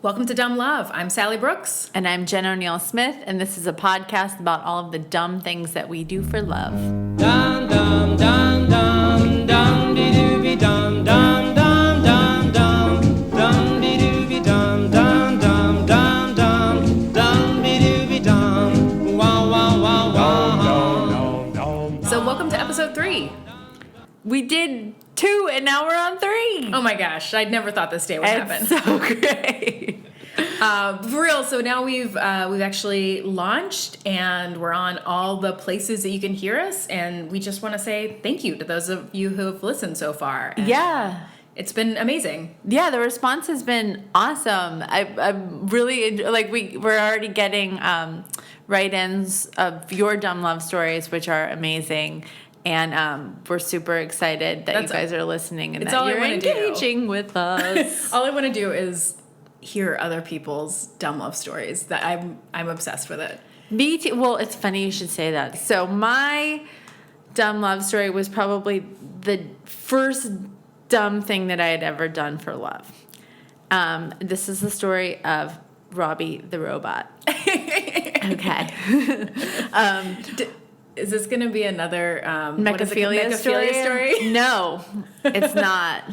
Welcome to Dumb Love. I'm Sally Brooks. And I'm Jen O'Neill Smith, and this is a podcast about all of the dumb things that we do for love. Dum dum dum dum dum be doo be dum dum dum dum dum dum be doo be dum dum dum dum dum dum be doo be dum wow wow wow wow. So welcome to episode 3. We did 2, and now we're on 3. Oh my gosh, I never thought this day would happen. It's so great. For real, so now we've actually launched and we're on all the places that you can hear us, and we just want to say thank you to those of you who have listened so far. And Yeah. it's been amazing. Yeah, the response has been awesome. I'm really, we're already getting write-ins of your dumb love stories, which are amazing. And we're super excited that you guys are listening and that you're engaging with us. All I want to do is hear other people's dumb love stories. That I'm obsessed with it. Me too. Well, it's funny you should say that. So my dumb love story was probably the first dumb thing that I had ever done for love. This is the story of Robbie the robot. Okay. Is this going to be another Mecaphilia story? No, it's not.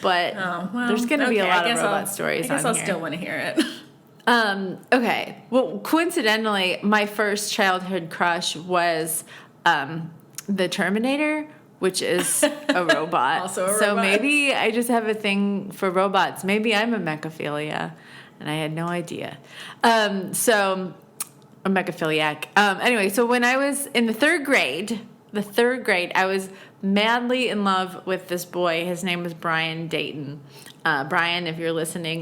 But there's going to be a lot of robot stories on here. I guess I'll still want to hear it. Okay. Well, coincidentally, my first childhood crush was the Terminator, which is a robot. Also a robot. So maybe I just have a thing for robots. Maybe I'm a mecaphilia, and I had no idea. A mechaphiliac. Anyway, so when I was in the third grade, I was madly in love with this boy. His name was Brian Dayton. Brian, if you're listening,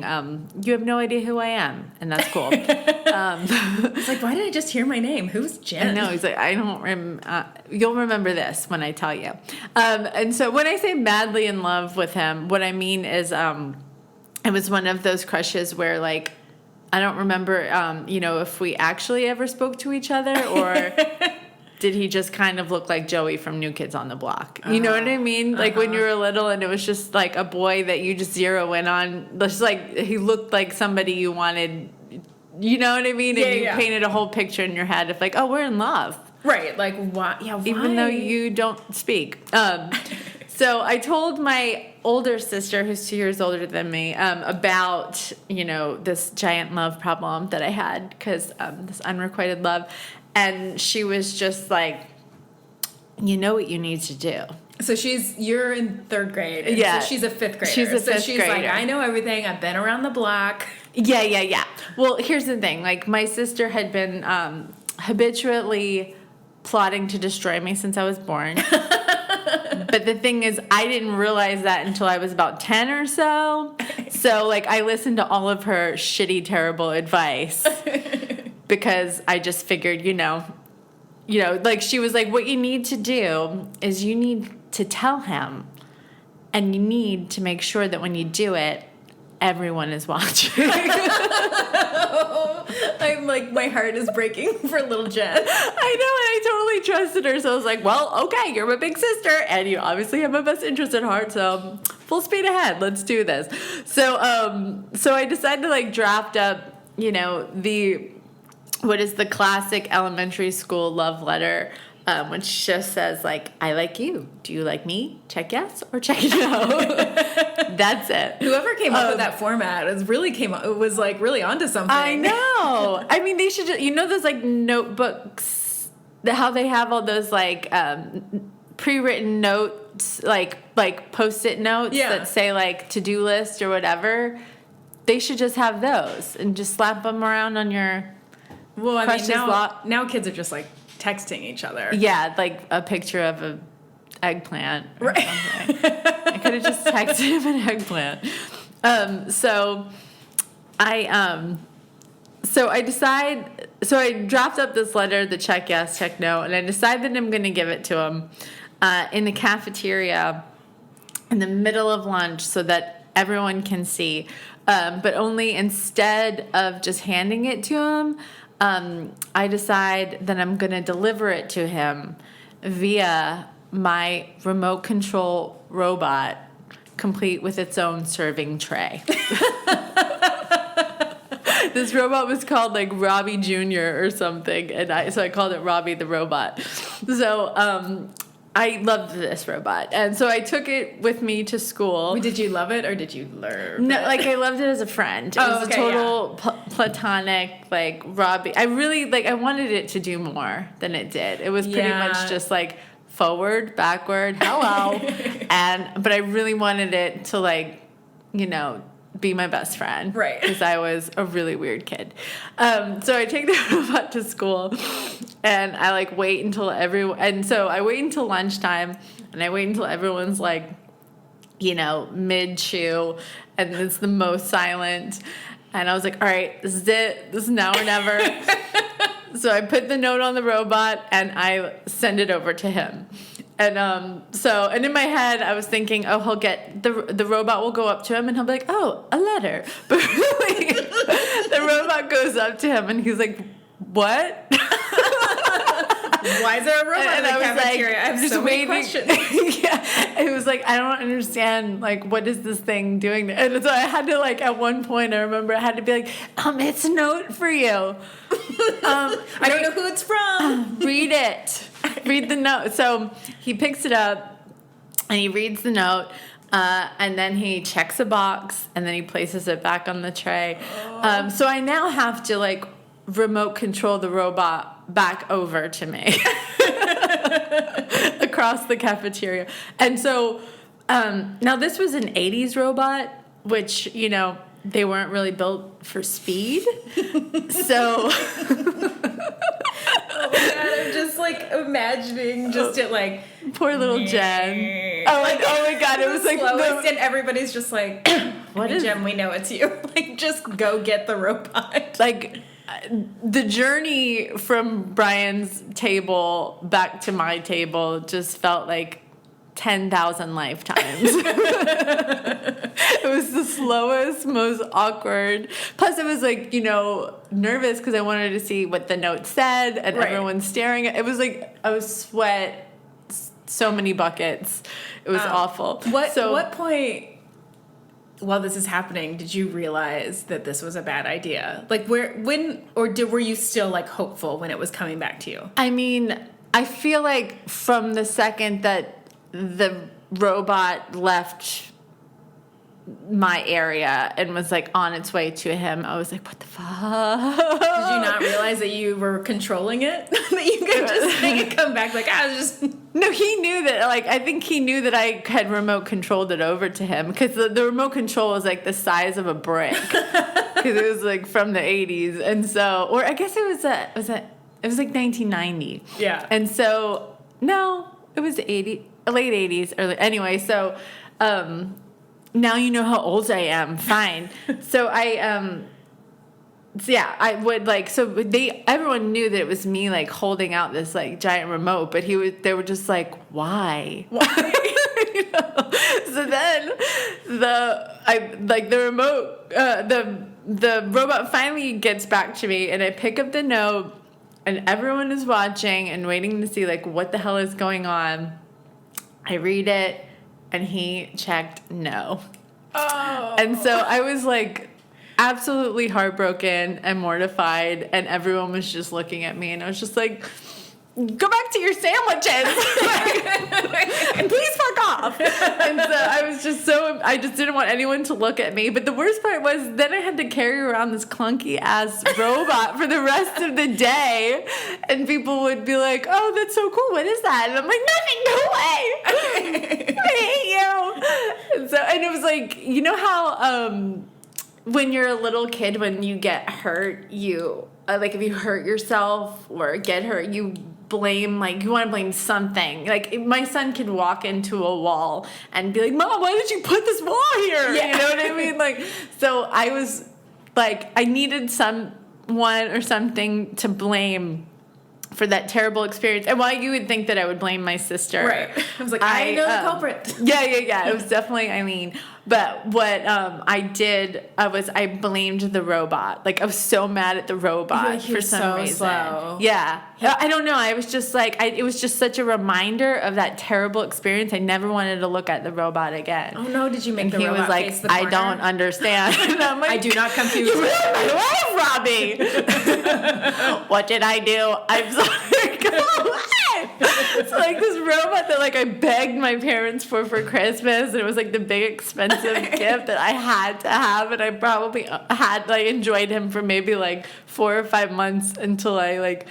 you have no idea who I am, and that's cool. It's like, why did I just hear my name? Who's Jen? I know. He's like, I don't you'll remember this when I tell you. And so when I say madly in love with him, what I mean is it was one of those crushes where, like, I don't remember, if we actually ever spoke to each other, or did he just kind of look like Joey from New Kids on the Block? You know what I mean? Like when you were little and it was just like a boy that you just zero in on. Just like he looked like somebody you wanted, you know what I mean? And you painted a whole picture in your head of like, oh, we're in love. Right. Like, why? Yeah, why? Even though you don't speak. So I told my older sister, who's 2 years older than me, about, this giant love problem that I had, because this unrequited love. And she was just like, you know what you need to do. So you're in third grade. And yeah. So she's a fifth grader. She's a fifth she's grader. Like, I know everything. I've been around the block. Yeah. Well, here's the thing. Like, my sister had been habitually plotting to destroy me since I was born. But the thing is, I didn't realize that until I was about 10 or so. So, like, I listened to all of her shitty, terrible advice because I just figured, like, she was like, what you need to do is you need to tell him, and you need to make sure that when you do it, everyone is watching. I'm like, my heart is breaking for little Jen. I know, and I totally trusted her. So I was like, well, okay, you're my big sister, and you obviously have my best interest at heart, so full speed ahead. Let's do this. So I decided to, like, draft up, what is the classic elementary school love letter, which just says, like, I like you. Do you like me? Check yes or check no. That's it. Whoever came up with that format was like really onto something. I know. I mean, they should just, those like notebooks, how they have all those like pre-written notes, like Post-it notes that say like to-do list or whatever. They should just have those and just slap them around on your. Well, I mean, now kids are just like texting each other. Yeah, like a picture of a eggplant or something. I could have just texted him an eggplant. So I draft up this letter, the check yes, check no, and I decide that I'm going to give it to him in the cafeteria in the middle of lunch so that everyone can see. But only instead of just handing it to him, I decide that I'm going to deliver it to him via my remote control robot, complete with its own serving tray. This robot was called like Robbie Jr. or something, and I called it Robbie the robot. So I loved this robot, and so I took it with me to school. Did you love it or did you learn? No, like I loved it as a friend. It was a total platonic, like Robbie. I really I wanted it to do more than it did. It was pretty much just like forward, backward, hello, but I really wanted it to be my best friend, right? Because I was a really weird kid. So I take the robot to school, and I wait until I wait until lunchtime, and I wait until everyone's mid chew, and it's the most silent. And I was like, all right, this is it. This is now or never. So I put the note on the robot and I send it over to him. And and in my head I was thinking, oh, he'll get the robot will go up to him and he'll be like, oh, a letter. But really, the robot goes up to him and he's like, what? Why is there a robot in the cafeteria? I have so many questions. Yeah, it was like, I don't understand. What is this thing doing? And so I had to at one point, I remember I had to be like, it's a note for you. I don't know who it's from. Read it. Read the note. So he picks it up and he reads the note. And then he checks a box and then he places it back on the tray. So I now have to remote control the robot back over to me across the cafeteria. And so now this was an 80s robot, which, they weren't really built for speed. So oh my God, I'm just imagining it poor little Jen. Oh my God, it was slowest, and everybody's just what is Jen? We know it's you. Just go get the robot. The journey from Brian's table back to my table just felt like 10,000 lifetimes. It was the slowest, most awkward. Plus, it was nervous because I wanted to see what the note said, and everyone's staring. It was I was sweat so many buckets. It was awful. What point, while this is happening, did you realize that this was a bad idea? Were you still hopeful when it was coming back to you? I mean, I feel from the second that the robot left my area and was on its way to him, I was like, what the fuck? Did you not realize that you were controlling it? That you could just make it come back No, he knew that, I think he knew that I had remote controlled it over to him, because the remote control was the size of a brick, because it was from the 80s, and so, or I guess it was 1990. Yeah. And so, no, it was late 80s, anyway, so, now you know how old I am. Fine. So I would everyone knew that it was me holding out this giant remote, but they were just why? So then the remote, the robot finally gets back to me, and I pick up the note, and everyone is watching and waiting to see what the hell is going on. I read it. And he checked no. Oh. And so I was absolutely heartbroken and mortified, and everyone was just looking at me, and I was just go back to your sandwiches. Please fuck off. And so I just didn't want anyone to look at me. But the worst part was then I had to carry around this clunky ass robot for the rest of the day. And people would be like, oh, that's so cool. What is that? And I'm like, nothing, go away. I hate you. And it was you know how when you're a little kid, when you get hurt, you if you hurt yourself or get hurt, you blame you want to blame something. My son could walk into a wall and be like, Mom, why did you put this wall here? Yeah. You know what I mean? So I was I needed someone or something to blame for that terrible experience. And while you would think that I would blame my sister, Right. I was like, I know the culprit. Yeah. It was definitely Eileen. But what I did was I blamed the robot. Like, I was so mad at the robot for some reason. Slow. Yeah. I don't know. I was just like, it was just such a reminder of that terrible experience. I never wanted to look at the robot again. Oh no! Did you make And the he robot was like, face the I corner? don't understand. And I'm like, I do not confuse. You ruined my life, Robbie. What did I do? I'm sorry. It's like this robot that like I begged my parents for Christmas, and it was like the big expensive gift that I had to have, and I probably had like enjoyed him for maybe like 4 or 5 months until I like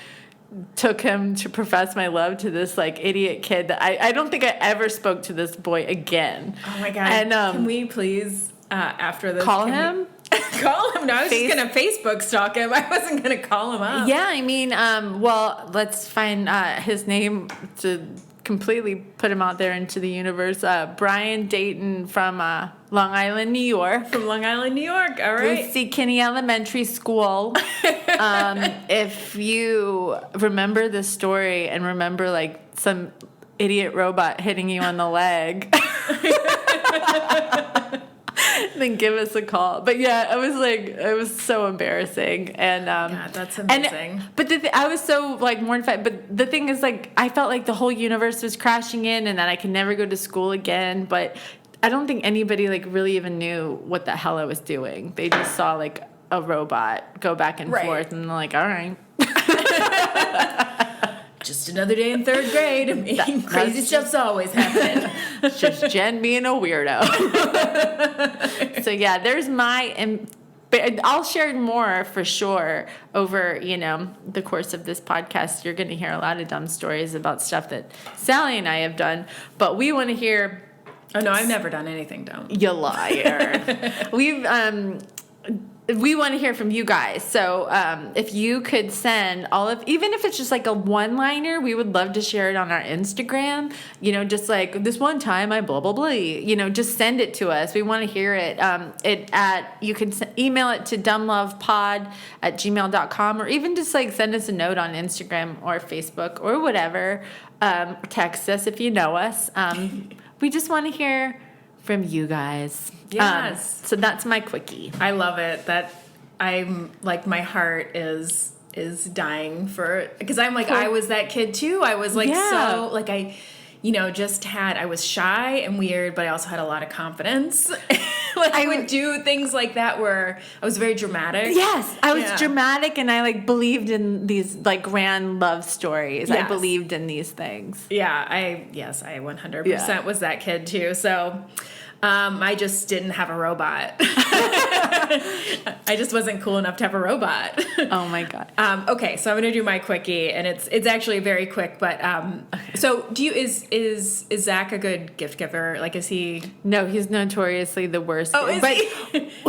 took him to profess my love to this like idiot kid that I don't think I ever spoke to this boy again. Oh my god! And can we please after this call him? Call him. No, I was just gonna Facebook stalk him. I wasn't gonna call him up. Yeah, I mean, well, let's find his name to completely put him out there into the universe. Brian Dayton from Long Island, New York. From Long Island, New York. All right. Lucy Kinney Elementary School. If you remember this story and remember like some idiot robot hitting you on the leg, then give us a call. But yeah, it was so embarrassing. And God, that's amazing. But I was so like mortified. But the thing is, like, I felt like the whole universe was crashing in, and that I could never go to school again. But I don't think anybody like really even knew what the hell I was doing. They just saw like a robot go back and forth, and they're like, all right. Just another day in 3rd grade. I mean, crazy stuff's always happening. It's just Jen being a weirdo. So yeah, there's but I'll share more for sure over, the course of this podcast. You're going to hear a lot of dumb stories about stuff that Sally and I have done, but we want to hear. Oh no, I've never done anything dumb. You liar. We want to hear from you guys. So if you could send even if it's just like a one-liner, we would love to share it on our Instagram. Just like this one time I blah, blah, blah. Just send it to us. We want to hear it. You can email it to dumblovepod@gmail.com, or even just like send us a note on Instagram or Facebook or whatever. Text us if you know us. We just want to hear from you guys. Yes. So that's my quickie. I love it. That I'm like, my heart is dying for, because I'm like, I was that kid too. I was like, so like I was shy and weird, but I also had a lot of confidence. Like I would do things like that where I was very dramatic. Yes, I was dramatic, and I like believed in these like grand love stories. Yes. I believed in these things. Yeah, I 100% was that kid too. So I just didn't have a robot. I just wasn't cool enough to have a robot. Oh my god. Okay, so I'm gonna do my quickie, and it's actually very quick. But so is Zach a good gift giver? Like, is he? No, he's notoriously the worst. Oh, is he?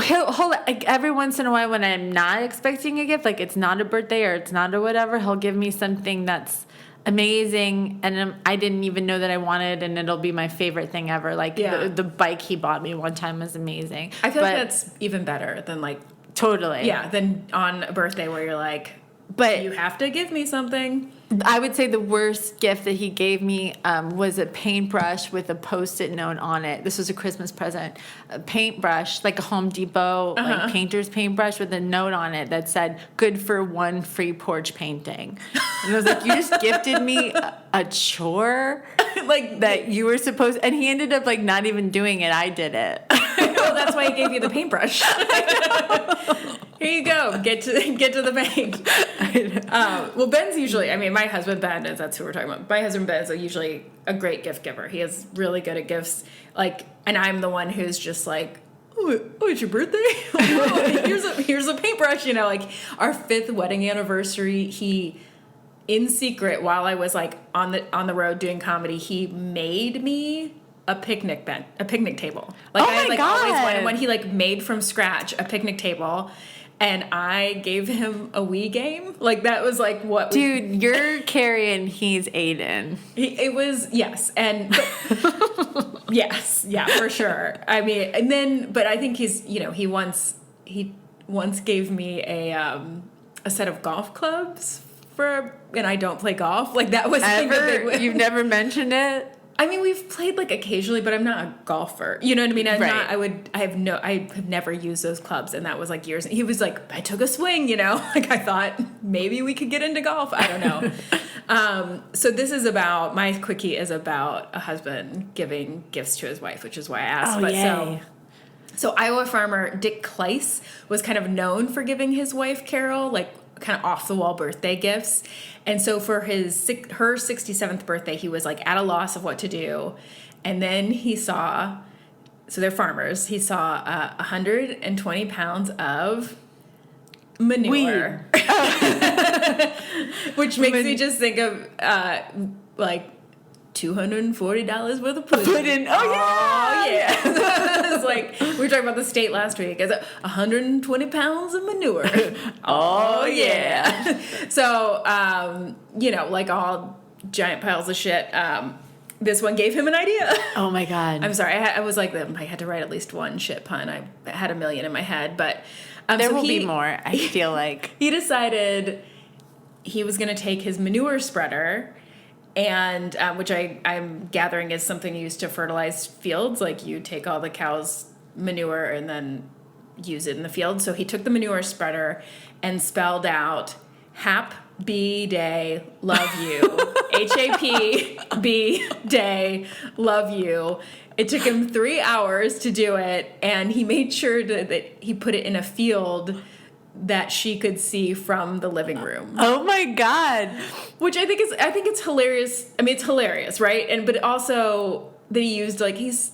He'll like every once in a while when I'm not expecting a gift, like it's not a birthday or it's not a whatever, he'll give me something that's amazing, and I didn't even know that I wanted, and it'll be my favorite thing ever. Like the bike he bought me one time was amazing. I feel like that's even better than like totally than on a birthday where you're like, but you have to give me something. I would say the worst gift that he gave me was a paintbrush with a Post-it note on it. This was a Christmas present. A paintbrush, like a Home Depot like painter's paintbrush with a note on it that said, "Good for one free porch painting." And I was like, you just gifted me a chore like that you were supposed, and he ended up like not even doing it. I did it. Well, that's why he gave you the paintbrush. Here you go. Get to the paint. Well, Ben's usually, my husband Ben that's who we're talking about. My husband Ben is usually a great gift giver. He is really good at gifts. Like, and I'm the one who's just like, oh, it's your birthday? Oh, here's a paintbrush. Like our 5th wedding anniversary, he, in secret, while I was like on the road doing comedy, he made me a picnic table. Like oh I had my like God. always wanted one. He like made from scratch a picnic table. And I gave him a Wii game. Like, that was, like, what Dude, you're Carrie and he's Aiden. It was, yes. Yes, yeah, for sure. But I think he's, he once gave me a set of golf clubs and I don't play golf. Like that was like, a big win. You've never mentioned it? I mean, we've played like occasionally, but I'm not a golfer. You know what I mean? I have never used those clubs, and that was like years. He was like, I took a swing, you know? Like I thought maybe we could get into golf. I don't know. So this is about, my quickie is about a husband giving gifts to his wife, which is why I asked. Oh, yay. So Iowa farmer Dick Kleiss was kind of known for giving his wife Carol like kind of off the wall birthday gifts. And so for her 67th birthday, he was like at a loss of what to do. And then he saw, so they're farmers, he saw 120 pounds of manure. Which makes me just think of like $240 worth of pudding. Oh, yeah. It's like, we were talking about the state last week. It's 120 pounds of manure. Oh, yeah. So, you know, like all giant piles of shit, this one gave him an idea. Oh, my God. I'm sorry. I was like, I had to write at least one shit pun. I had a million in my head, but... there will be more, I feel like. He decided he was going to take his manure spreader, and which I'm gathering is something used to fertilize fields. Like you take all the cow's manure and then use it in the field. So he took the manure spreader and spelled out Happy Day, love you. H-A-P-B Day, love you. It took him 3 hours to do it, and he made sure that he put it in a field that she could see from the living room. Oh my God. Which I think it's hilarious. I mean, it's hilarious, right? But also that he used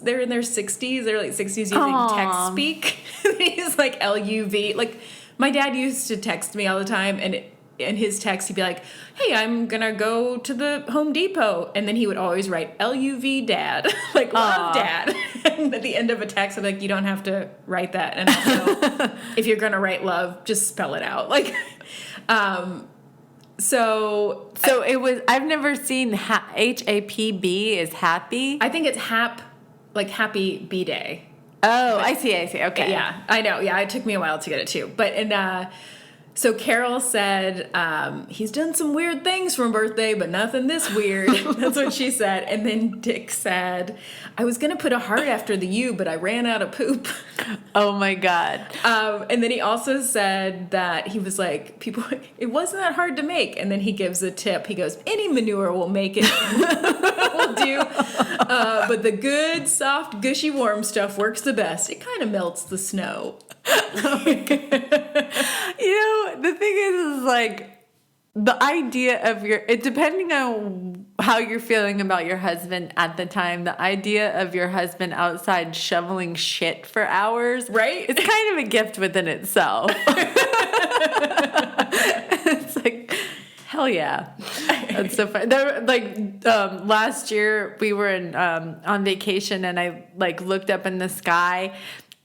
they're in their 60s, they're like 60s using text speak. He's like LUV. Like my dad used to text me all the time, and in his text he'd be like, hey, I'm gonna go to the Home Depot, and then he would always write LUV dad. Like love dad. And at the end of a text I'm like, you don't have to write that, and also if you're gonna write love, just spell it out. Like so it was, I've never seen HAPB is happy. I think it's happy B-Day. Oh, I see. Okay. Yeah, I know. Yeah, it took me a while to get it too. But so Carol said, he's done some weird things for a birthday, but nothing this weird. That's what she said. And then Dick said, I was going to put a heart after the U, but I ran out of poop. Oh my God. And then he also said that he was like, it wasn't that hard to make. And then he gives a tip. He goes, any manure will make it. Will do. But the good, soft, gushy, warm stuff works the best. It kind of melts the snow. You know, the thing is like the idea of depending on how you're feeling about your husband at the time, the idea of your husband outside shoveling shit for hours, right? It's kind of a gift within itself. It's like, hell yeah. That's so fun. Last year we were on vacation, and I like looked up in the sky,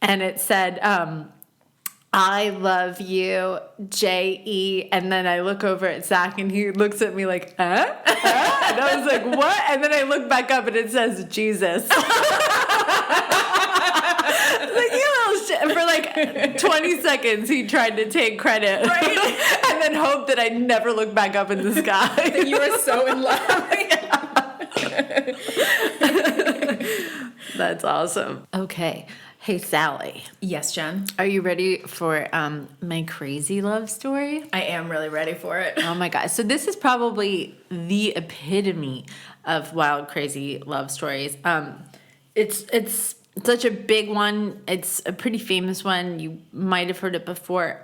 and it said, I love you, J.E. And then I look over at Zach, and he looks at me like, huh? And I was like, what? And then I look back up, and it says Jesus. Like, you little shit. For like 20 seconds, he tried to take credit. Right? And then hope that I never look back up in the sky. That you were so in love. That's awesome. Okay. Hey, Sally. Yes, Jen? Are you ready for my crazy love story? I am really ready for it. Oh my God. So this is probably the epitome of wild, crazy love stories. It's such a big one. It's a pretty famous one. You might have heard it before.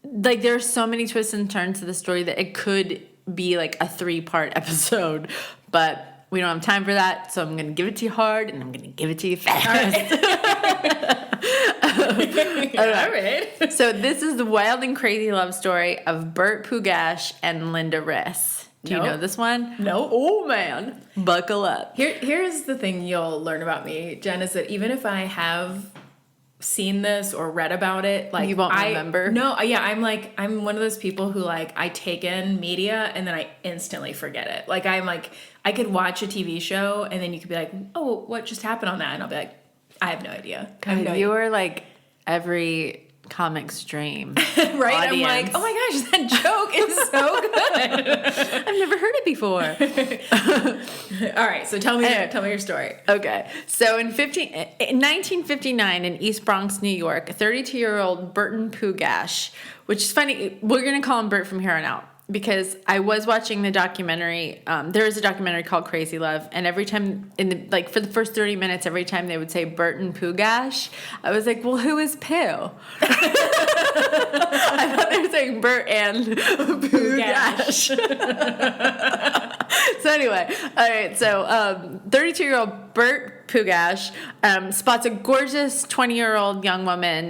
There are so many twists and turns to the story that it could be like a 3-part episode, but we don't have time for that, so I'm going to give it to you hard, and I'm going to give it to you fast. All right. So this is the wild and crazy love story of Burt Pugash and Linda Riss. Do you know this one? No. Oh, man. Buckle up. Here's the thing you'll learn about me, Jen, is that even if I have seen this or read about it, like you won't remember. No, yeah, I'm one of those people who like I take in media and then I instantly forget it. Like I could watch a TV show and then you could be like, oh, what just happened on that? And I'll be like, I have no idea. You are like every comic stream. Right? Audience. I'm like, oh my gosh, that joke is so good. I've never heard it before. All right, so tell me your story. Okay, so in 1959 in East Bronx, New York, 32-year-old Burton Pugash, which is funny, we're going to call him Bert from here on out, because I was watching the documentary. There is a documentary called Crazy Love, and every time for the first 30 minutes, every time they would say Burton Pugash, I was like, well, who is Pooh? I thought they were saying Bert and Pugash. So anyway, all right, so 32-year-old Bert Pugash spots a gorgeous 20-year-old young woman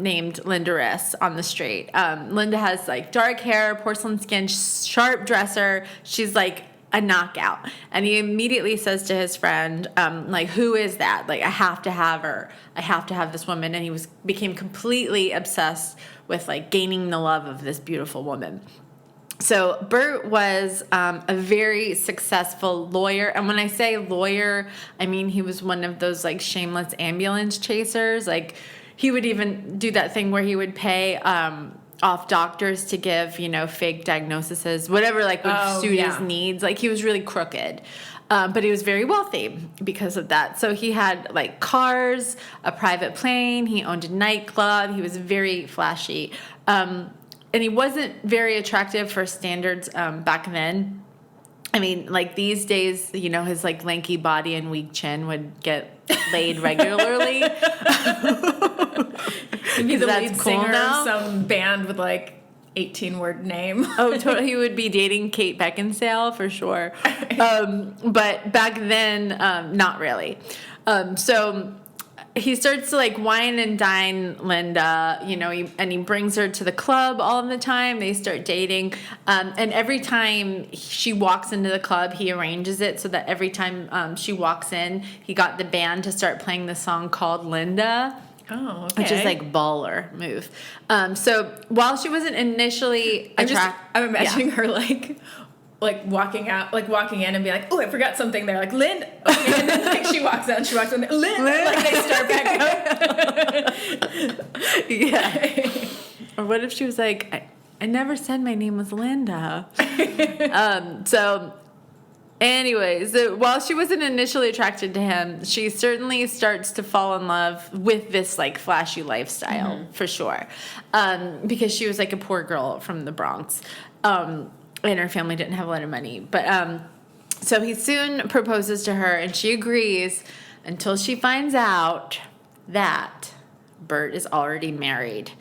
named Linda Riss on the street. Linda has like dark hair, porcelain skin, sharp dresser. She's like a knockout. And he immediately says to his friend, like, who is that? Like, I have to have her. I have to have this woman. And he became completely obsessed with like gaining the love of this beautiful woman. So Bert was a very successful lawyer. And when I say lawyer, I mean he was one of those like shameless ambulance chasers. Like he would even do that thing where he would pay off doctors to give, fake diagnoses, whatever like would suit his needs. Like he was really crooked. But he was very wealthy because of that. So he had like cars, a private plane. He owned a nightclub. He was very flashy. And he wasn't very attractive for standards back then. I mean, like these days, his like lanky body and weak chin would get laid regularly. He'd be the lead singer of some band with like 18-word name. Oh, totally. He would be dating Kate Beckinsale for sure. But back then, not really. So he starts to like wine and dine Linda, and he brings her to the club all of the time. They start dating. And every time she walks into the club, he arranges it so that every time she walks in, he got the band to start playing the song called Linda. Oh, okay. Which is like baller move. So while she wasn't initially I'm imagining her like walking in and be like, oh, I forgot something there, like Lynn. Okay, and then like she walks in, Lynn. Like they start back up. Yeah. Or what if she was like, I never said my name was Linda. So anyways, while she wasn't initially attracted to him, she certainly starts to fall in love with this like flashy lifestyle for sure. Because she was like a poor girl from the Bronx. And her family didn't have a lot of money. But so he soon proposes to her, and she agrees until she finds out that Bert is already married.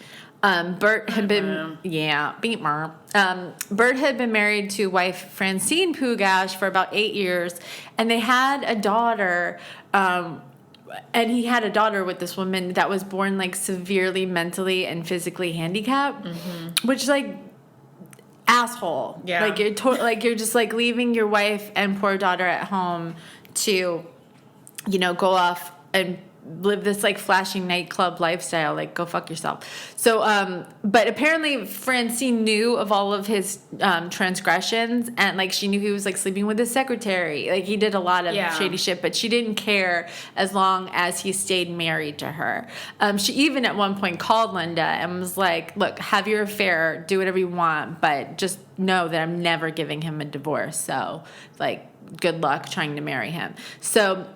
Bert had been Bert had been married to wife Francine Pugash for about 8 years, and they had a daughter. And he had a daughter with this woman that was born like severely mentally and physically handicapped, which like asshole. Yeah. Like you're just like leaving your wife and poor daughter at home to, go off and live this like flashy nightclub lifestyle. Like go fuck yourself. So, but apparently Francine knew of all of his transgressions, and like she knew he was like sleeping with his secretary. Like he did a lot of shady shit, but she didn't care as long as he stayed married to her. She even at one point called Linda and was like, look, have your affair, do whatever you want, but just know that I'm never giving him a divorce. So like good luck trying to marry him. So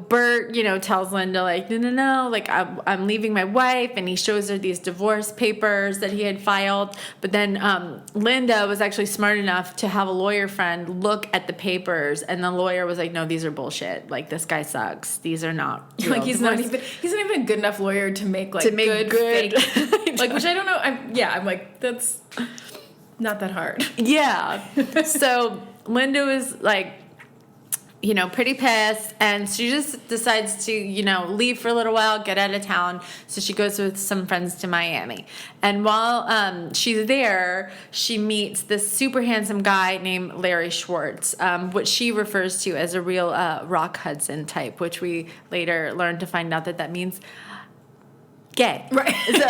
Bert, tells Linda, like, no, like, I'm leaving my wife, and he shows her these divorce papers that he had filed. But then Linda was actually smart enough to have a lawyer friend look at the papers, and the lawyer was like, no, these are bullshit. Like, this guy sucks. These are not real like, he's not even a good enough lawyer to make, like, good fake. Like, which I don't know. I'm like, that's not that hard. Yeah. So Linda was, like, pretty pissed, and she just decides to, leave for a little while, get out of town. So she goes with some friends to Miami. And while she's there, she meets this super handsome guy named Larry Schwartz, which she refers to as a real Rock Hudson type, which we later learned to find out that means gay. Right. So,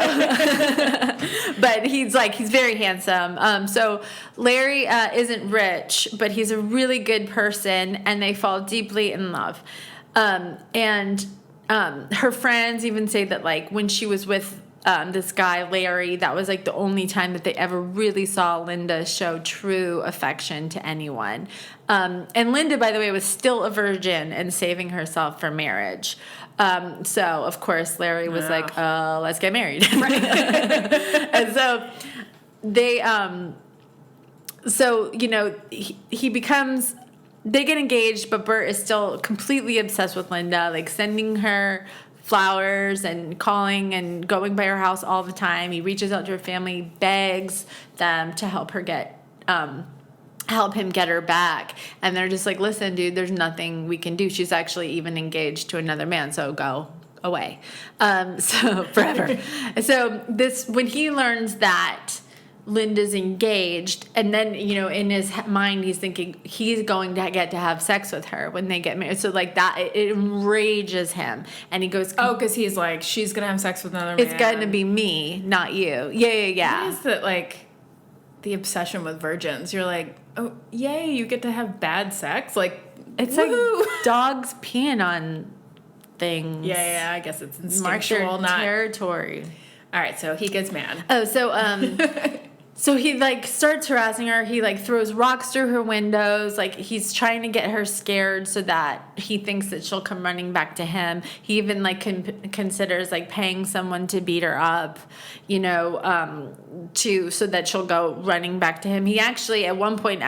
but he's very handsome. So Larry isn't rich, but he's a really good person, and they fall deeply in love. And her friends even say that, like, when she was with this guy, Larry. That was like the only time that they ever really saw Linda show true affection to anyone. And Linda, by the way, was still a virgin and saving herself for marriage. So, of course, Larry was like, let's get married. And so they, he becomes, they get engaged, but Bert is still completely obsessed with Linda, like sending her flowers and calling and going by her house all the time. He reaches out to her family, begs them to help him get her back. And they're just like, listen, dude, there's nothing we can do. She's actually even engaged to another man, so go away. So forever. So when he learns that Linda's engaged, and then, in his mind, he's thinking he's going to get to have sex with her when they get married. So, like, that, it enrages him. And he goes, oh, because he's like, she's going to have sex with another man. It's going to be me, not you. Yeah. What is that, like, the obsession with virgins? You're like, oh, yay, you get to have bad sex? Like, it's woo-hoo. like dogs peeing on things. Yeah, I guess it's Mark your instinctual, not territory. All right, so he gets mad. Oh, so he, like, starts harassing her. He, like, throws rocks through her windows. Like, he's trying to get her scared so that he thinks that she'll come running back to him. He even, like, considers, like, paying someone to beat her up, so that she'll go running back to him. He actually, at one point,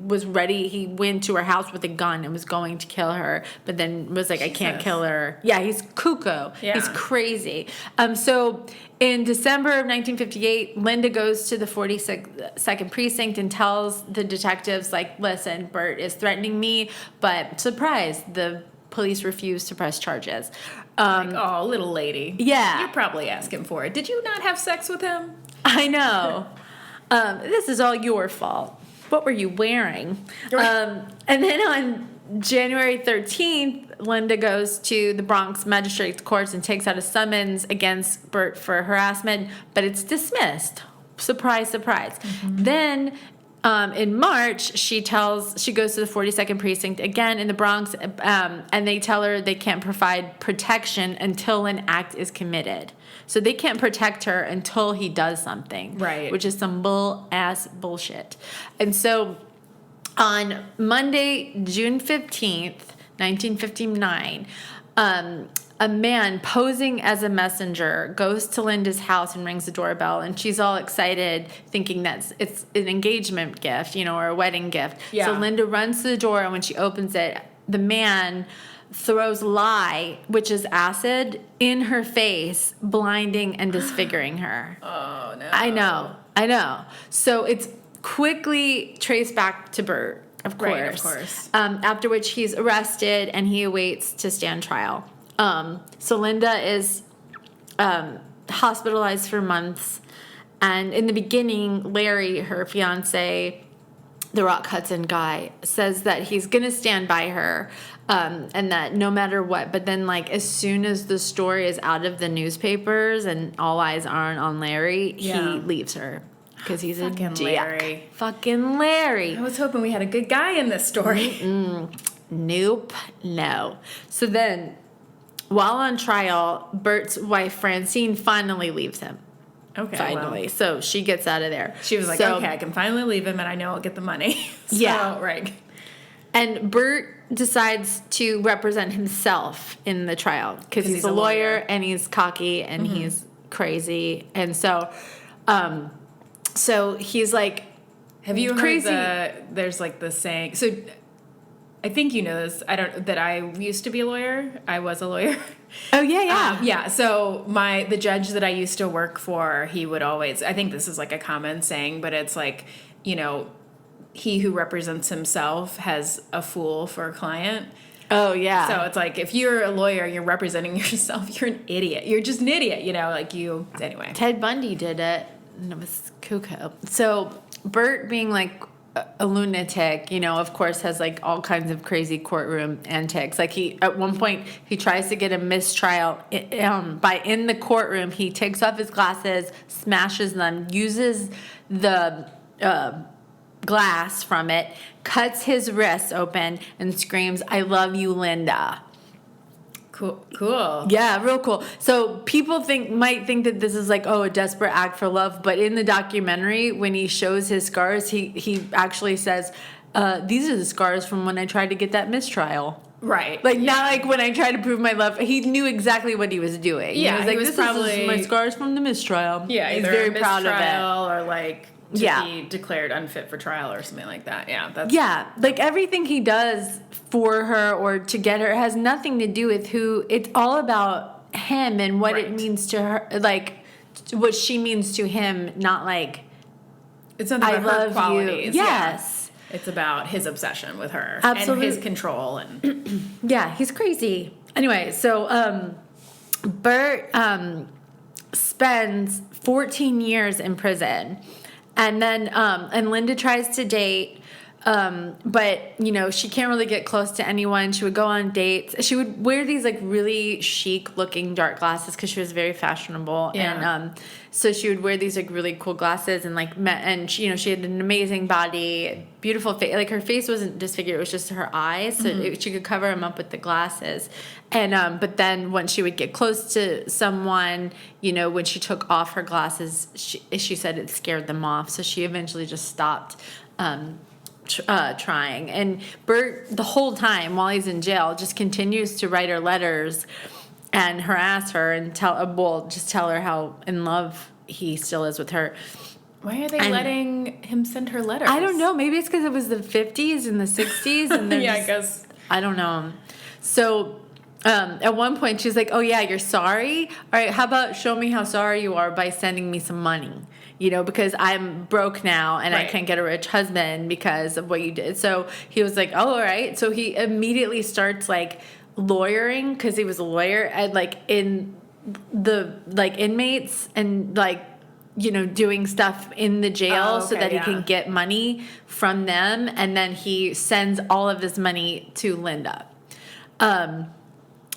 was ready. He went to her house with a gun and was going to kill her, but then was like, I can't kill her. Yeah, he's cuckoo. Yeah. He's crazy. So in December of 1958, Linda goes to the 42nd precinct and tells the detectives, like, listen, Bert is threatening me, but surprise, the police refuse to press charges. Like, oh, little lady. Yeah. You're probably asking for it. Did you not have sex with him? I know. This is all your fault. What were you wearing? And then on January 13th, Linda goes to the Bronx Magistrate's Courts and takes out a summons against Bert for harassment, but it's dismissed. Surprise, surprise. Mm-hmm. Then in March, she goes to the 42nd precinct again in the Bronx, and they tell her they can't provide protection until an act is committed. So they can't protect her until he does something. Right. Which is some bull-ass bullshit. And so on Monday, June 15th, 1959, a man posing as a messenger goes to Linda's house and rings the doorbell, and she's all excited, thinking that it's an engagement gift, or a wedding gift. Yeah. So Linda runs to the door, and when she opens it, the man throws lye, which is acid, in her face, blinding and disfiguring her. Oh, no. I know. So it's quickly traced back to Bert, of course. Right, of course. After which he's arrested and he awaits to stand trial. So Linda is hospitalized for months. And in the beginning, Larry, her fiance, the Rock Hudson guy, says that he's going to stand by her and that no matter what. But then, like, as soon as the story is out of the newspapers and all eyes aren't on Larry, he leaves her. Because he's fucking a dick. Larry. Fucking Larry. I was hoping we had a good guy in this story. Nope. No. So then, while on trial, Bert's wife, Francine, finally leaves him. Okay. Finally. Well, so she gets out of there. She was like, okay, I can finally leave him and I know I'll get the money. Right. And Bert decides to represent himself in the trial because he's a lawyer and he's cocky and he's crazy. And so he's like, have you crazy. Heard there's like the saying, so I think you know this, that I used to be a lawyer. I was a lawyer. Oh, yeah. Yeah, so the judge that I used to work for, he would always, I think this is like a common saying, but it's like, he who represents himself has a fool for a client. Oh, yeah. So it's like, if you're a lawyer, you're representing yourself, you're an idiot. You're just an idiot, anyway. Ted Bundy did it, and it was cuckoo. So Bert being like a lunatic, of course, has like all kinds of crazy courtroom antics. Like at one point, he tries to get a mistrial in the courtroom. He takes off his glasses, smashes them, uses the glass from it, cuts his wrists open, and screams, "I love you, Linda." Cool. Yeah, real cool. So people might think that this is like, oh, a desperate act for love, but in the documentary, when he shows his scars, he actually says, these are the scars from when I tried to get that mistrial. Right. Like, not like when I tried to prove my love. He knew exactly what he was doing. Yeah, he was like, he was this probably is my scars from the mistrial. Yeah, he's either very a proud of it. mistrial or like to be declared unfit for trial or something like that. Yeah, Like everything he does for her or to get her has nothing to do with who. It's all about him and what it means to her, like what she means to him. Not like it's not about her love qualities. you. Yes, it's about his obsession with her Absolutely. and his control and yeah, he's crazy. Anyway, so Bert spends 14 years in prison. And then, and Linda tries to date, but, you know, she can't really get close to anyone. She would go on dates. She would wear these, like, really chic-looking dark glasses because she was very fashionable. Yeah. And so she would wear these, like, really cool glasses and, like, and she, you know, she had an amazing body, beautiful face. Like, her face wasn't disfigured. It was just her eyes. So she could cover them up with the glasses. And but then when she would get close to someone, you know, when she took off her glasses, she said it scared them off. So she eventually just stopped trying. And Bert, the whole time while he's in jail, just continues to write her letters and harass her and tell her how in love he still is with her. Why are they letting him send her letters? I don't know. Maybe it's because it was the 50s and the 60s. And yeah, I guess. I don't know. So at one point she's like, oh yeah, you're sorry? All right, how about show me how sorry you are by sending me some money? You know, because I'm broke now and I can't get a rich husband because of what you did. So he was like, oh, all right. So he immediately starts like lawyering because he was a lawyer and like in the like inmates and like, you know, doing stuff in the jail so that he can get money from them. And then he sends all of his money to Linda.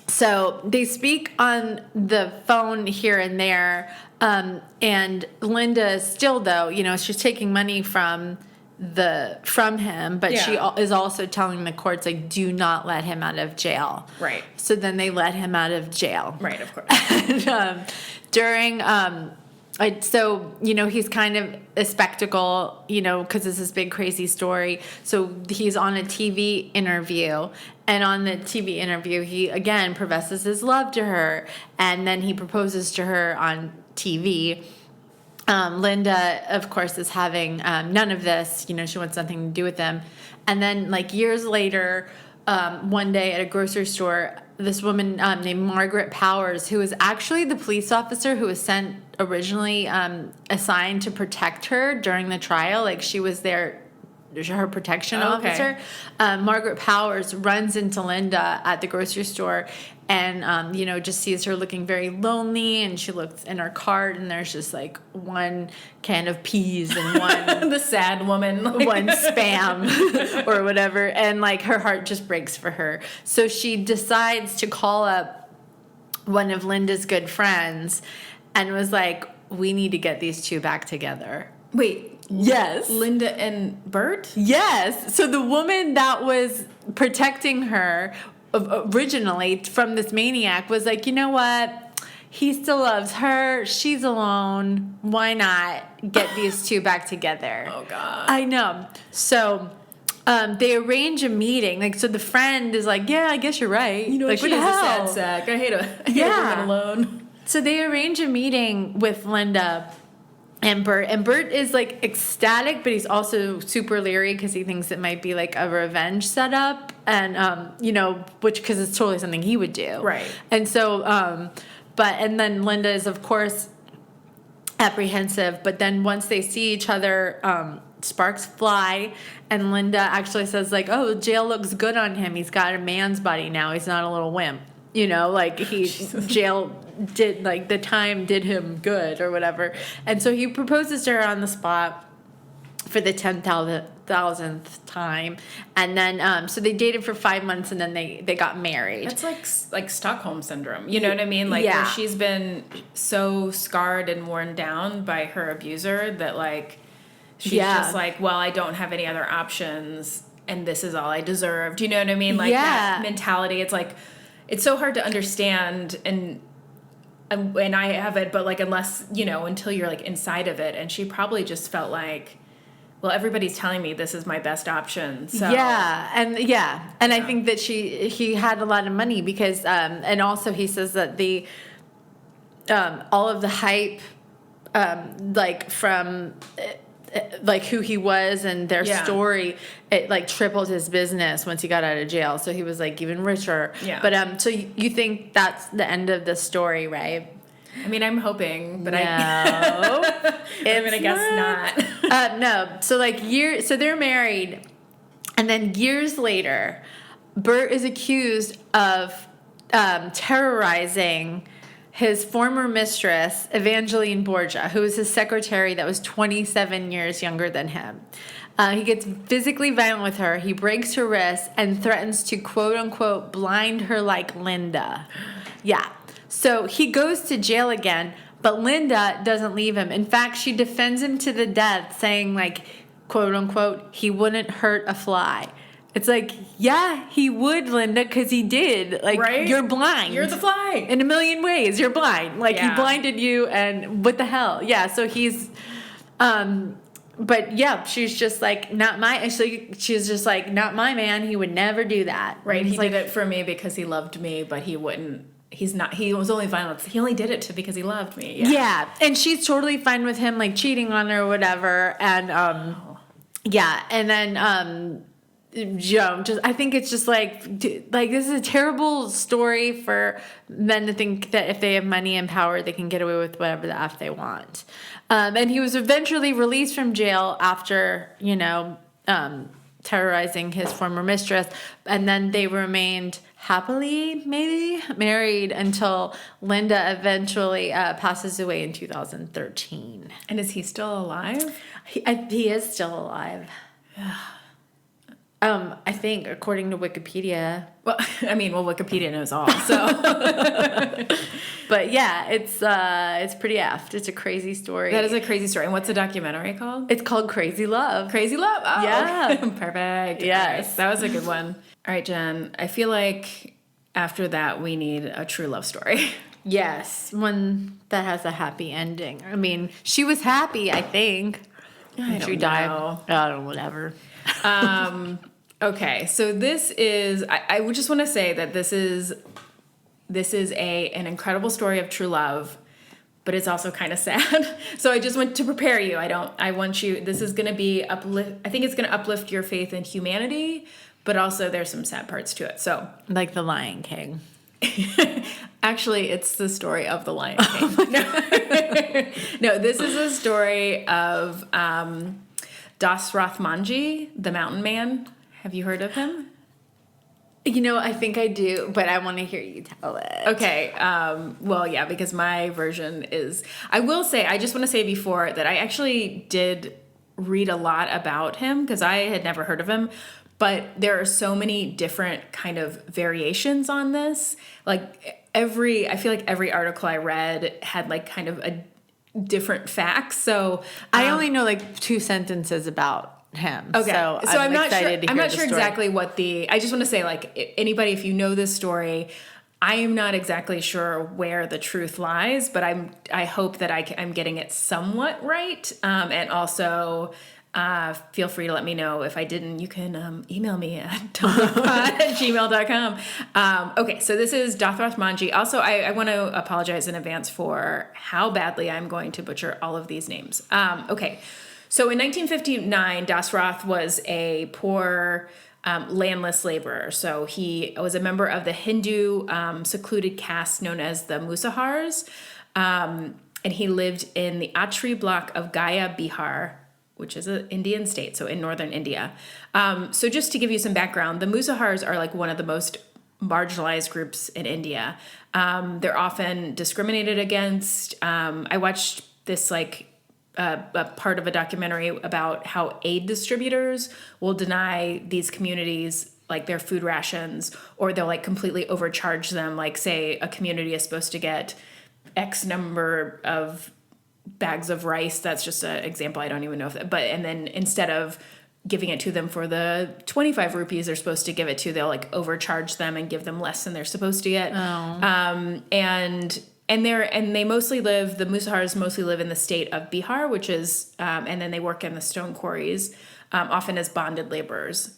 So they speak on the phone here and there. And Linda still, though, you know, she's taking money from him, but she is also telling the courts, like, do not let him out of jail. Right. So then they let him out of jail. Right, of course. And, during, so, you know, he's kind of a spectacle, you know, because it's this big crazy story. So he's on a TV interview, and on the TV interview, he again professes his love to her, and then he proposes to her on TV. Linda, of course, is having none of this. You know, she wants nothing to do with them. And then, like, years later, one day at a grocery store, this woman named Margaret Powers, who was actually the police officer who was sent originally assigned to protect her during the trial. Like, she was there, her protection officer. Margaret Powers runs into Linda at the grocery store and, you know, just sees her looking very lonely, and she looks in her cart and there's just like one can of peas and one the sad woman, one Spam or whatever, and like her heart just breaks for her. So she decides to call up one of Linda's good friends and was like, we need to get these two back together. Wait, yes. Linda and Bert? Yes. So the woman that was protecting her originally from this maniac was like, you know what? He still loves her. She's alone. Why not get these two back together? Oh, God. I know. So they arrange a meeting. Like, so the friend is like, yeah, I guess you're right. You know, like, she's a sad sack. I hate a woman alone. So they arrange a meeting with Linda and Bert is like ecstatic, but he's also super leery because he thinks it might be like a revenge setup, and you know, which because it's totally something he would do, right? And so, and then Linda is of course apprehensive, but then once they see each other, sparks fly, and Linda actually says like, "Oh, jail looks good on him. He's got a man's body now. He's not a little wimp." You know, like jail did, like the time did him good or whatever. And so he proposes to her on the spot for the 10,000th time. And then, so they dated for 5 months and then they got married. That's like Stockholm syndrome. You know what I mean? Like where she's been so scarred and worn down by her abuser that like, she's just like, well, I don't have any other options and this is all I deserve. Do you know what I mean? Like that mentality. It's like, it's so hard to understand, and I have it, but like unless until you're like inside of it, and she probably just felt like, well, everybody's telling me this is my best option. So and I think that he had a lot of money because and also he says that the all of the hype like from like who he was and their story, it like tripled his business once he got out of jail. So he was like even richer. Yeah. But so you think that's the end of the story, right? I mean, I'm hoping, but no, I'm gonna guess not. No. So like so they're married, and then years later, Bert is accused of terrorizing his former mistress, Evangeline Borgia, who was his secretary that was 27 years younger than him. He gets physically violent with her. He breaks her wrist and threatens to, quote unquote, blind her like Linda. Yeah. So he goes to jail again, but Linda doesn't leave him. In fact, she defends him to the death, saying, like, quote unquote, he wouldn't hurt a fly. It's like, yeah, he would, Linda, because he did. Like, right? You're blind. You're the fly. In a million ways, you're blind. Like, he blinded you, and what the hell? Yeah, so he's, but yeah, she's just like, not my, so she's just like, not my man. He would never do that. Right, he did it for me because he loved me, but he wouldn't. He was only violent. He only did it because he loved me. Yeah, and she's totally fine with him, like, cheating on her or whatever. And, and then, I think it's just like this is a terrible story for men to think that if they have money and power, they can get away with whatever the F they want. And he was eventually released from jail after, terrorizing his former mistress. And then they remained happily, maybe, married until Linda eventually passes away in 2013. And is he still alive? He is still alive. I think, according to Wikipedia. Well, I mean, Wikipedia knows all, so. But yeah, it's pretty effed. It's a crazy story. That is a crazy story. And what's the documentary called? It's called Crazy Love. Crazy Love? Oh, yeah. Perfect. Yes. Right. That was a good one. All right, Jen, I feel like after that, we need a true love story. Yes, one that has a happy ending. I mean, she was happy, I think. She died. I don't know, whatever. Okay, so this is, I would just want to say that this is an incredible story of true love, but it's also kind of sad. So I just want to prepare you. This is going to be I think it's going to uplift your faith in humanity, but also there's some sad parts to it. So, like the Lion King. Actually, it's the story of the Lion King. No, this is a story of Dashrath Manjhi, the mountain man. Have you heard of him? I think I do, but I want to hear you tell it. Okay. Well, yeah, because my version is, I will say, I just want to say before that I actually did read a lot about him because I had never heard of him, but there are so many different kind of variations on this. Like I feel like every article I read had like kind of a different facts. So I only know like 2 sentences about him. Okay. So I'm not sure. I'm not sure story. exactly what I just want to say, like, anybody, if you know this story, I am not exactly sure where the truth lies, but I hope that I'm getting it somewhat right. And also, feel free to let me know if I didn't. You can email me at gmail.com. Okay, so this is Dashrath Manjhi. Also, I want to apologize in advance for how badly I'm going to butcher all of these names. Okay. So in 1959, Dashrath was a poor, landless laborer. So he was a member of the Hindu secluded caste known as the Musahars. And he lived in the Atri block of Gaya, Bihar, which is an Indian state, so in northern India. So just to give you some background, the Musahars are like one of the most marginalized groups in India. They're often discriminated against. I watched this a part of a documentary about how aid distributors will deny these communities like their food rations, or they'll like completely overcharge them. Like say a community is supposed to get X number of bags of rice. That's just an example. I don't even know and then instead of giving it to them for the 25 rupees they're supposed to give it to. They'll like overcharge them and give them less than they're supposed to get. And they mostly live, the Musahars mostly live in the state of Bihar, which is, and then they work in the stone quarries, often as bonded laborers.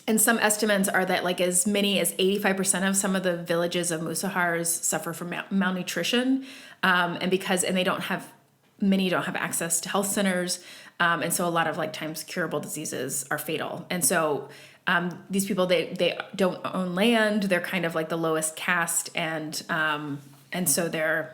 And some estimates are that like as many as 85% of some of the villages of Musahars suffer from malnutrition. And many don't have access to health centers. And so a lot of like times curable diseases are fatal. And so these people, they don't own land. They're kind of like the lowest caste. And so they're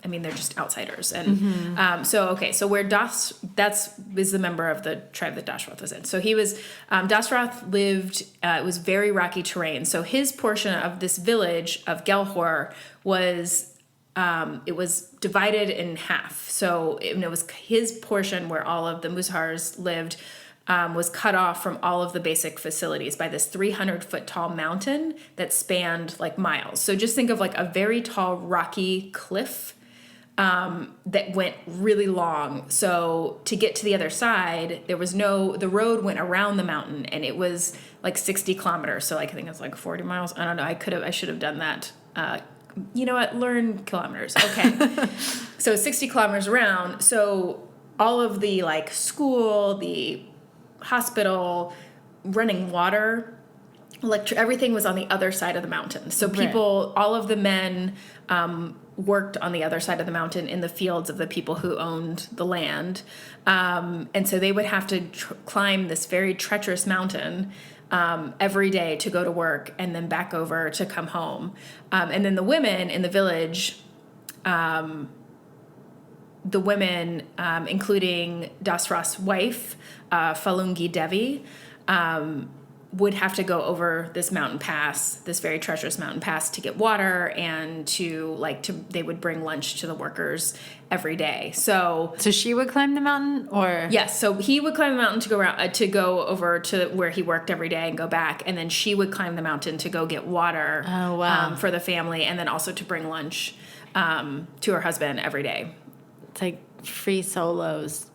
just outsiders. And so where is the member of the tribe that Dashrath was in. So he was, Dashrath lived, it was very rocky terrain. So his portion of this village of Gelhor was, it was divided in half. So it was his portion where all of the Musahars lived, was cut off from all of the basic facilities by this 300-foot tall mountain that spanned like miles. So just think of like a very tall rocky cliff that went really long. So to get to the other side, the road went around the mountain, and it was like 60 kilometers. So like, I think it's like 40 miles. I don't know. I should have done that. You know what? Learn kilometers. Okay. So 60 kilometers around. So all of the like school, the hospital, running water, everything was on the other side of the mountain. So people, all of the men, worked on the other side of the mountain in the fields of the people who owned the land. And so they would have to climb this very treacherous mountain every day to go to work and then back over to come home. And then the women in the village, including Dashrath's wife, Falungi Devi, would have to go over this mountain pass, this very treacherous mountain pass, to get water and they would bring lunch to the workers every day. So she would climb the mountain, or yes, so he would climb the mountain to go over to where he worked every day and go back, and then she would climb the mountain to go get water for the family, and then also to bring lunch to her husband every day. It's like Free Solo's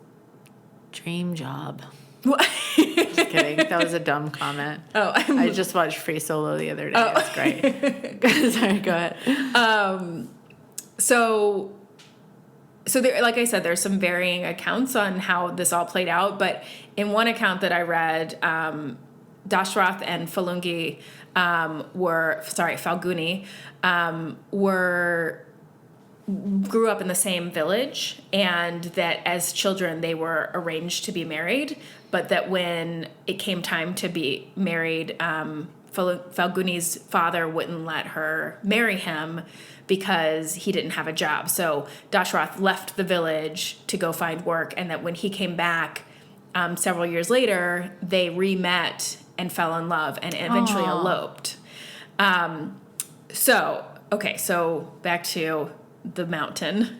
dream job. What? Just kidding. That was a dumb comment. Oh, I just watched Free Solo the other day. Oh. It's great. Sorry, go ahead. So there, like I said, there's some varying accounts on how this all played out. But in one account that I read, Dashrath and Falguni, grew up in the same village, and that as children they were arranged to be married, but that when it came time to be married, Falguni's father wouldn't let her marry him because he didn't have a job. So Dashrath left the village to go find work, and that when he came back several years later, they re-met and fell in love and eventually eloped. So back to the mountain.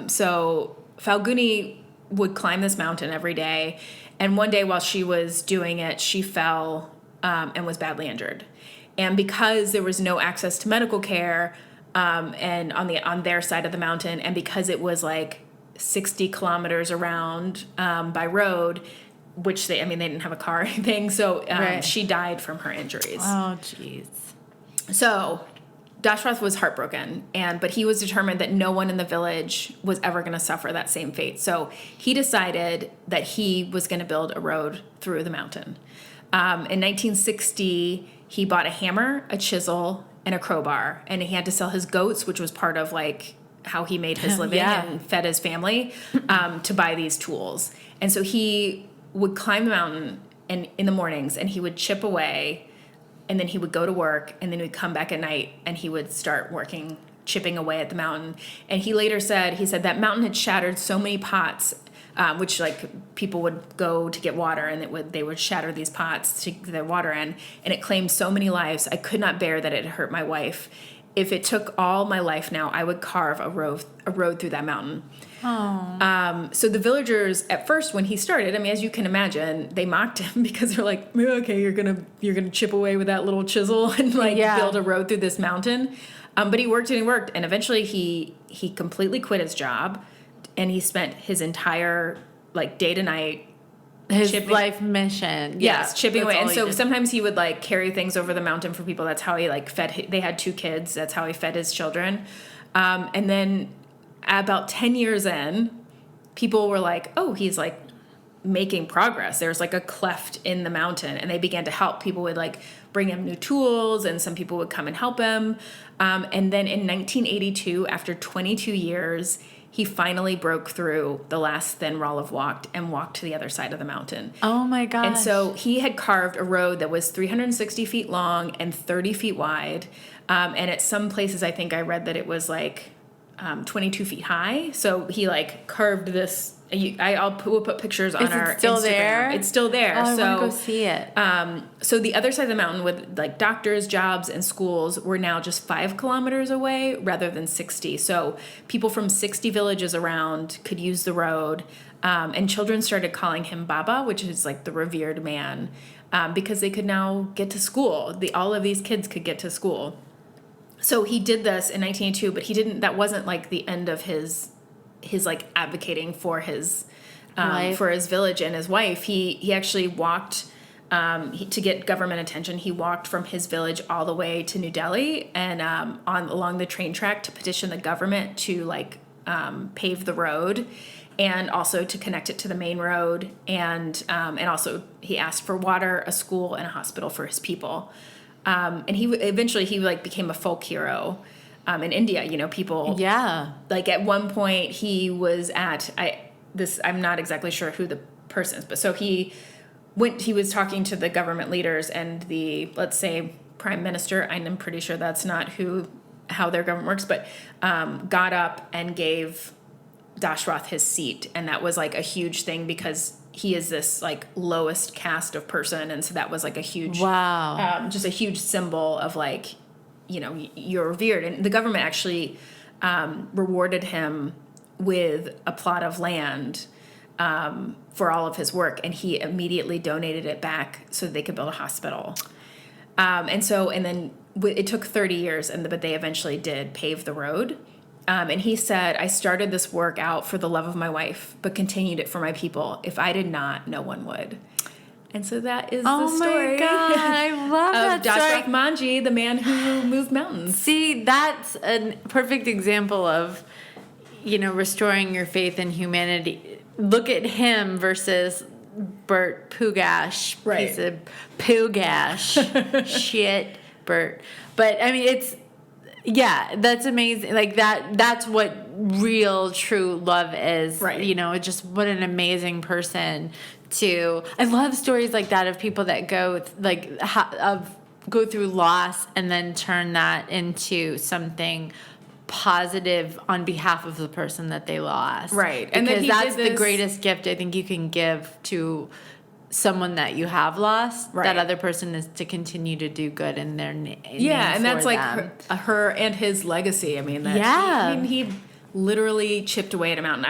So Falguni would climb this mountain every day, and one day while she was doing it, she fell and was badly injured. And because there was no access to medical care, and on their side of the mountain, and because it was like 60 kilometers around by road, which they didn't have a car or anything, so she died from her injuries. Oh, jeez. So Dashrath was heartbroken, but he was determined that no one in the village was ever going to suffer that same fate. So he decided that he was going to build a road through the mountain. In 1960, he bought a hammer, a chisel, and a crowbar, and he had to sell his goats, which was part of like how he made his living and fed his family, to buy these tools. And so he would climb the mountain in the mornings, and he would chip away. And then he would go to work, and then he would come back at night, and he would start chipping away at the mountain. And he later said, that mountain had shattered so many pots, which like people would go to get water, and they would shatter these pots to get their water in. And it claimed so many lives. I could not bear that it hurt my wife. If it took all my life now, I would carve a road through that mountain. So the villagers at first, when he started, as you can imagine, they mocked him because they're like, okay, you're gonna chip away with that little chisel and build a road through this mountain. But he worked, and eventually he completely quit his job, and he spent his entire day to night his chipping- life mission. Yes, chipping that's away. all And he so did. sometimes he would like carry things over the mountain for people. That's how he like fed. They had 2 kids. That's how he fed his children. And then about 10 years in, people were like, "Oh, he's like making progress. There's like a cleft in the mountain," and they began to help. People would like bring him new tools, and some people would come and help him. And then in 1982, after 22 years, he finally broke through the last thin wall of walked and walked to the other side of the mountain. Oh my gosh. And so he had carved a road that was 360 feet long and 30 feet wide. And at some places, I think I read that it was like 22 feet high. So he like carved this. We'll put pictures on Is it our still Instagram. there? It's still there. Oh, I so want to go see it. so the other side of the mountain with like doctors, jobs, and schools were now just 5 kilometers away rather than 60. So people from 60 villages around could use the road. And children started calling him Baba, which is like the revered man, because they could now get to school. All of these kids could get to school. So he did this in 1982, but that wasn't like the end of his like advocating for his village and his wife. He actually walked to get government attention. He walked from his village all the way to New Delhi and along the train track to petition the government to like pave the road and also to connect it to the main road. And also he asked for water, a school, and a hospital for his people. And he eventually like became a folk hero. In India, people. Yeah. Like at one point he was at I'm not exactly sure who the person is, but so he was talking to the government leaders and the, let's say, prime minister. I'm pretty sure that's not how their government works, but got up and gave Dashrath his seat, and that was like a huge thing because he is this like lowest caste of person, and so that was like a huge just a huge symbol of like, you're revered. And the government actually rewarded him with a plot of land for all of his work, and he immediately donated it back so they could build a hospital. And then it took 30 years, but they eventually did pave the road. And he said, "I started this work out for the love of my wife, but continued it for my people. If I did not, no one would." And so that is the story. Oh my God, I love of that story. Dashrath Manjhi, the man who moved mountains. See, that's a perfect example of, restoring your faith in humanity. Look at him versus Bert Pugash. Right. Piece of Pugash. Shit, Bert. But, I mean, that's amazing. Like, that's what real, true love is. Right. Just what an amazing person I love stories like that of people that go through loss and then turn that into something positive on behalf of the person that they lost. Right. And then that's the greatest gift I think you can give to someone that you have lost. Right. That other person is to continue to do good in their name. Yeah, and that's like them. her and his legacy. I mean, he literally chipped away at a mountain.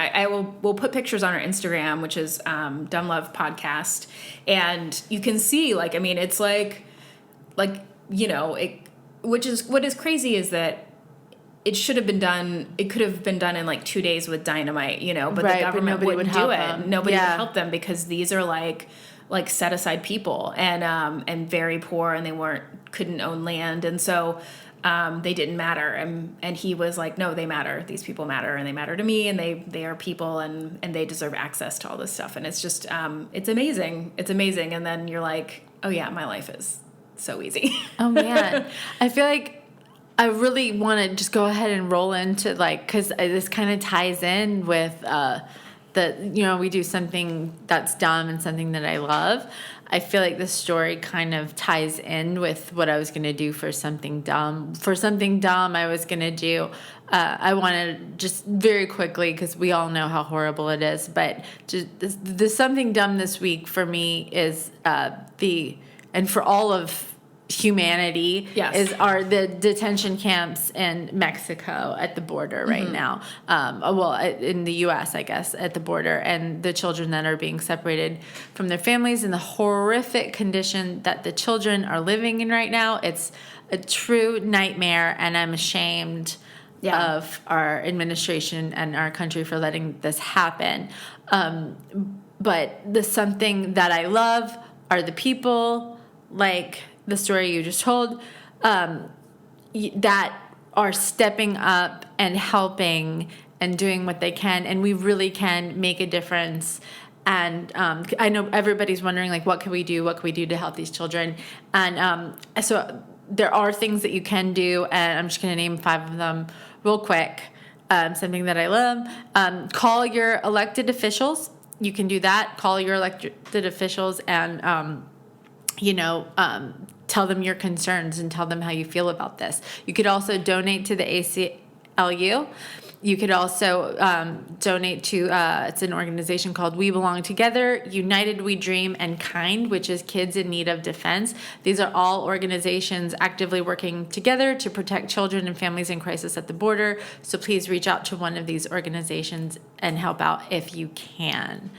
We'll put pictures on our Instagram, which is Dumb Love Podcast, and you can see like, I mean, it's like what is crazy is that it should have been done. It could have been done in like 2 days with dynamite, but the government wouldn't do it. Nobody would help them because these are like set aside people and very poor, and they couldn't own land, and so they didn't matter. And he was like, no, they matter. These people matter, and they matter to me, and they are people, and they deserve access to all this stuff. And it's just it's amazing. It's amazing. And then you're like, oh yeah, my life is so easy. Oh man, I feel like I really want to just go ahead and roll into because this kind of ties in with we do something that's dumb and something that I love. I feel like this story kind of ties in with what I was going to do for something dumb. For something dumb, I was going to do. I want to just very quickly, because we all know how horrible it is, but just the something dumb this week for me is and for all of humanity are the detention camps in Mexico at the border right now. In the U.S., I guess, at the border, and the children that are being separated from their families and the horrific condition that the children are living in right now. It's a true nightmare, and I'm ashamed of our administration and our country for letting this happen. But the something that I love are the people, like the story you just told, that are stepping up and helping and doing what they can, and we really can make a difference. And I know everybody's wondering, like, what can we do to help these children? And so there are things that you can do, and I'm just going to name 5 of them real quick. Something that I love. Call your elected officials. You can do that. Call your elected officials and, tell them your concerns and tell them how you feel about this. You could also donate to the ACLU. You could also donate to, it's an organization called We Belong Together, United We Dream, and KIND, which is Kids in Need of Defense. These are all organizations actively working together to protect children and families in crisis at the border. So please reach out to one of these organizations and help out if you can.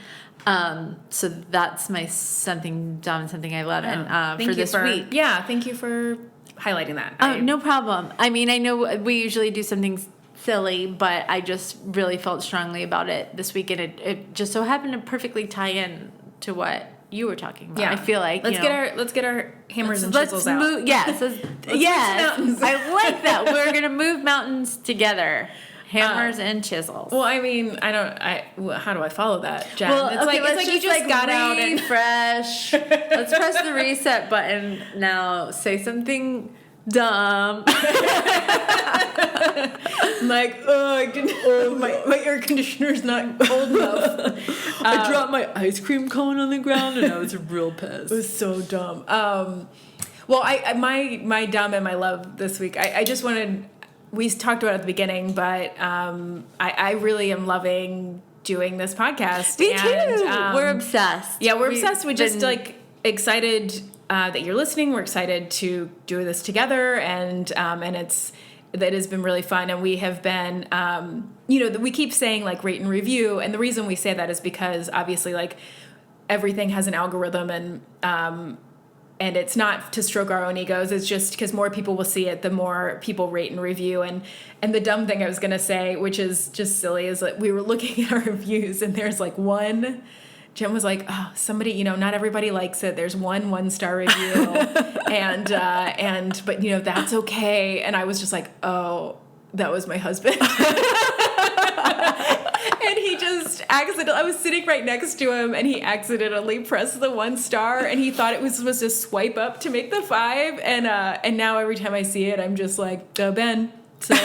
So that's my something dumb, something I love. And for this week. Yeah, thank you for highlighting that. Oh, no problem. I mean, I know we usually do something silly, but I just really felt strongly about it this week, and it just so happened to perfectly tie in to what you were talking about. Yeah. I feel like let's get our hammers and chisels out. Yes, yes, I like that. We're gonna move mountains together. Hammers and chisels. Well, I mean, how do I follow that, Jen? Well, it's like you just got out and refresh. Let's press the reset button now. Say something dumb. I'm like, my air conditioner's not cold enough. I dropped my ice cream cone on the ground and I was real pissed. It was so dumb. Well, my dumb and my love this week, I just wanted, we talked about it at the beginning, but I really am loving doing this podcast. Me too. We're obsessed. Yeah, we're obsessed. We're just like excited that you're listening. We're excited to do this together, and that has been really fun. And we have been, we keep saying like rate and review, and the reason we say that is because obviously like everything has an algorithm, and it's not to stroke our own egos. It's just because more people will see it, the more people rate and review. And the dumb thing I was gonna say, which is just silly, is that we were looking at our reviews, and there's like one. Jen was like, "Oh, somebody, not everybody likes it. There's 1-star review, but that's okay." And I was just like, "Oh, that was my husband." And he just I was sitting right next to him, and he accidentally pressed the 1 star, and he thought it was supposed to swipe up to make the 5. And now every time I see it, I'm just like, Ben, so.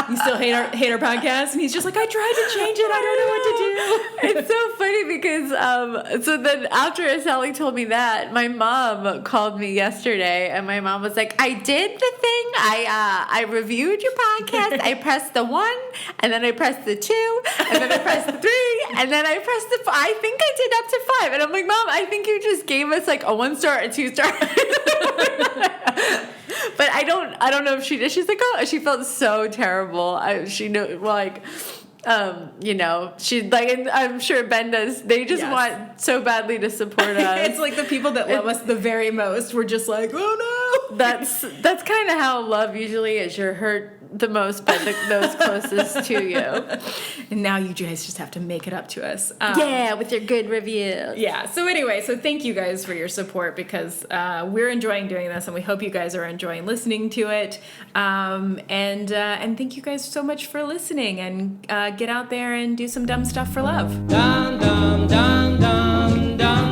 You still hate our podcast? And he's just like, I tried to change it. I don't know what to do. It's so funny because so then after Sally told me that, my mom called me yesterday, and my mom was like, I did the thing. I reviewed your podcast. I pressed the 1, and then I pressed the 2, and then I pressed the 3, and then I pressed the 5. I think I did up to 5. And I'm like, Mom, I think you just gave us like a 1 star, a 2 star. But I don't know if she did. She's like, oh, she felt so terrible. She knew, like, she like, and I'm sure Ben does. They just want so badly to support us. It's like the people that love us the very most. We're just like, oh no. That's kind of how love usually is. You're hurt the most by those closest to you. And now you guys just have to make it up to us. With your good reviews. Yeah. So anyway, thank you guys for your support, because we're enjoying doing this, and we hope you guys are enjoying listening to it. And thank you guys so much for listening, and get out there and do some dumb stuff for love. Dum dum dum dum dum.